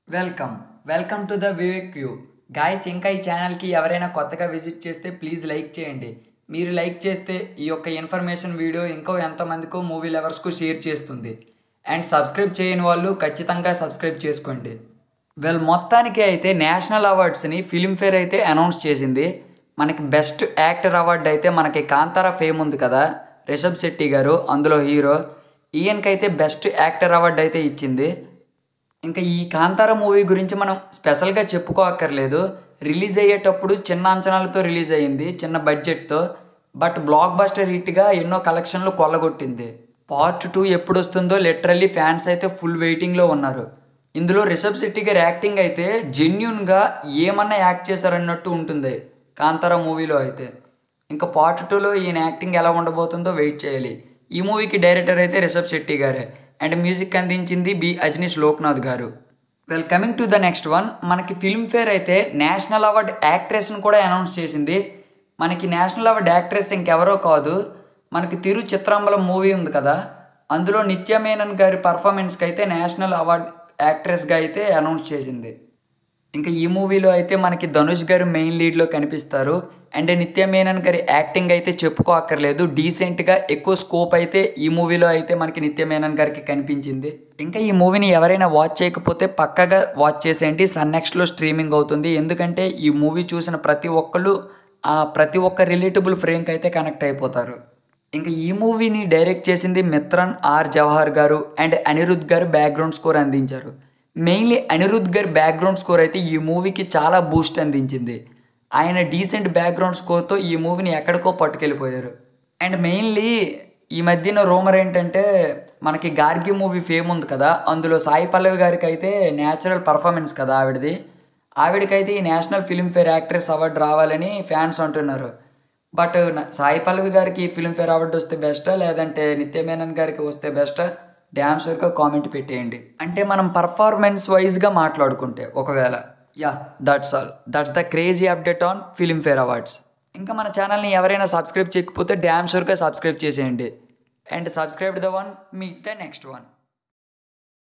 Welcome welcome to the Vivek view guys. ఇంకా ఈ ఛానల్కి ఎవరైనా కొత్తగా విజిట్ చేస్తే ప్లీజ్ లైక్ చేయండి. మీరు లైక్ చేస్తే ఈ యొక్క ఇన్ఫర్మేషన్ వీడియో ఇంకో ఎంతమందికో మూవీ లవర్స్కు షేర్ చేస్తుంది. అండ్ సబ్స్క్రైబ్ చేయని వాళ్ళు ఖచ్చితంగా సబ్స్క్రైబ్ చేసుకోండి. మొత్తానికి అయితే నేషనల్ అవార్డ్స్ని ఫిలింఫేర్ అయితే అనౌన్స్ చేసింది. మనకి బెస్ట్ యాక్టర్ అవార్డు అయితే మనకి కాంతారా ఫేమ్ ఉంది కదా, రిషబ్ శెట్టి గారు అందులో హీరో, ఈయనకైతే బెస్ట్ యాక్టర్ అవార్డు అయితే ఇచ్చింది. ఇంకా ఈ కాంతారా మూవీ గురించి మనం స్పెషల్గా చెప్పుకోక్కర్లేదు. రిలీజ్ అయ్యేటప్పుడు చిన్న అంచనాలతో రిలీజ్ అయ్యింది, చిన్న బడ్జెట్తో. బట్ బ్లాక్ బస్టర్ హిట్గా ఎన్నో కలెక్షన్లు కొల్లగొట్టింది. పార్ట్ 2 ఎప్పుడు వస్తుందో లిటరల్లీ ఫ్యాన్స్ అయితే ఫుల్ వెయిటింగ్లో ఉన్నారు. ఇందులో రిషబ్ శెట్టి గారి యాక్టింగ్ అయితే జెన్యున్గా ఏమన్నా యాక్ట్ చేశారన్నట్టు ఉంటుంది కాంతారా మూవీలో అయితే. ఇంకా పార్ట్ 2లో ఈయన యాక్టింగ్ ఎలా ఉండబోతుందో వెయిట్ చేయాలి. ఈ మూవీకి డైరెక్టర్ అయితే రిషబ్ శెట్టి గారే అండ్ మ్యూజిక్ అందించింది బి అజనీష్ లోక్నాథ్ గారు. Coming to the next one, మనకి ఫిల్మ్ఫేర్ అయితే నేషనల్ అవార్డ్ యాక్ట్రెస్ని కూడా అనౌన్స్ చేసింది. మనకి నేషనల్ అవార్డ్ యాక్ట్రెస్ ఇంకెవరో కాదు, మనకి తిరు చిత్రాంబలం మూవీ ఉంది కదా, అందులో నిత్య మేనన్ గారి పర్ఫార్మెన్స్కి అయితే నేషనల్ అవార్డ్ యాక్ట్రెస్గా అయితే అనౌన్స్ చేసింది. ఇంకా ఈ మూవీలో అయితే మనకి ధనుష్ గారు మెయిన్ లీడ్లో కనిపిస్తారు. అండ్ నిత్య మేనన్ గారి యాక్టింగ్ అయితే చెప్పుకోక్కర్లేదు, డీసెంట్గా ఎక్కువ స్కోప్ అయితే ఈ మూవీలో అయితే మనకి నిత్య మేనన్ గారికి కనిపించింది. ఇంకా ఈ మూవీని ఎవరైనా వాచ్ చేయకపోతే పక్కగా వాచ్ చేసేయండి, సన్నెక్స్ట్లో స్ట్రీమింగ్ అవుతుంది. ఎందుకంటే ఈ మూవీ చూసిన ప్రతి ఒక్క రిలేటబుల్ ఫ్రేమ్కి అయితే కనెక్ట్ అయిపోతారు. ఇంకా ఈ మూవీని డైరెక్ట్ చేసింది మిత్రన్ ఆర్ జవహర్ గారు అండ్ అనిరుద్ గారు బ్యాక్గ్రౌండ్ స్కోర్ అందించారు. మెయిన్లీ అనిరుద్ గారి బ్యాక్గ్రౌండ్ స్కోర్ అయితే ఈ మూవీకి చాలా బూస్ట్ అందించింది. ఆయన డీసెంట్ బ్యాక్గ్రౌండ్ స్కోర్తో ఈ మూవీని ఎక్కడికో పట్టుకెళ్ళిపోయారు. అండ్ మెయిన్లీ ఈ మధ్యన రూమర్ ఏంటంటే మనకి గార్గి మూవీ ఫేమ్ ఉంది కదా, అందులో సాయి పల్లవి గారికి అయితే న్యాచురల్ పర్ఫార్మెన్స్ కదా ఆవిడకైతే ఈ నేషనల్ ఫిల్మ్ఫేర్ యాక్ట్రెస్ అవార్డు రావాలని ఫ్యాన్స్ అంటున్నారు. బట్ సాయి పల్లవి గారికి ఫిల్మ్ఫేర్ అవార్డు వస్తే బెస్టా లేదంటే నిత్య మేనన్ గారికి వస్తే బెస్టా, డ్యామ్ షూర్గా కామెంట్ పెట్టేయండి. అంటే మనం పర్ఫార్మెన్స్ వైజ్గా మాట్లాడుకుంటే ఒకవేళ that's all. That's the crazy update on Filmfare awards. ఇంకా మన ఛానల్ని ఎవరైనా సబ్స్క్రైబ్ చేయకపోతే డ్యామ్ షూర్గా సబ్స్క్రైబ్ చేసేయండి. And subscribe the one, meet the next one.